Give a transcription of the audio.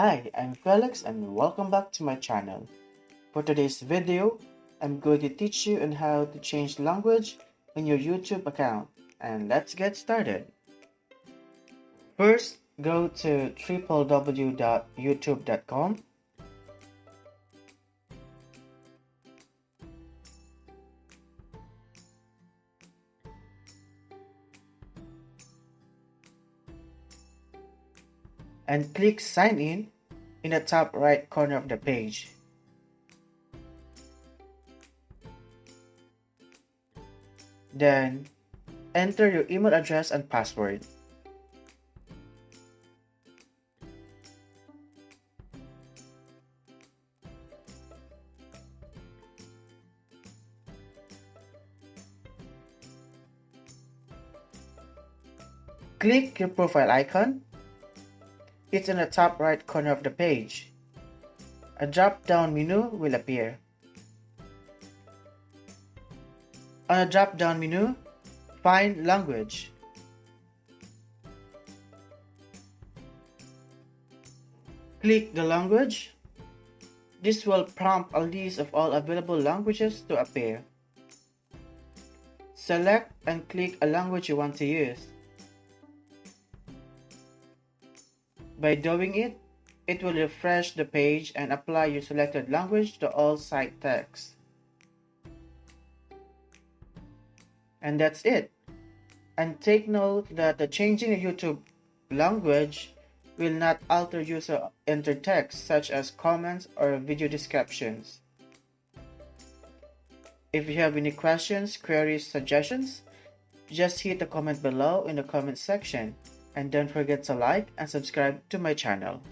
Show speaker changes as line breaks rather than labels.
Hi, I'm Felix and welcome back to my channel. For today's video, I'm going to teach you on how to change language in your YouTube account. And let's get started. First, go to www.youtube.com and click Sign in the top right corner of the page. Then, enter your email address and password. Click your profile icon. It's in the top right corner of the page. A drop-down menu will appear. On the drop-down menu, find Language. Click the language. This will prompt a list of all available languages to appear. Select and click a language you want to use. By doing it, it will refresh the page and apply your selected language to all site text. And that's it. And take note that the changing the YouTube language will not alter user entered text such as comments or video descriptions. If you have any questions, queries, suggestions, just hit the comment below in the comment section. And don't forget to like and subscribe to my channel.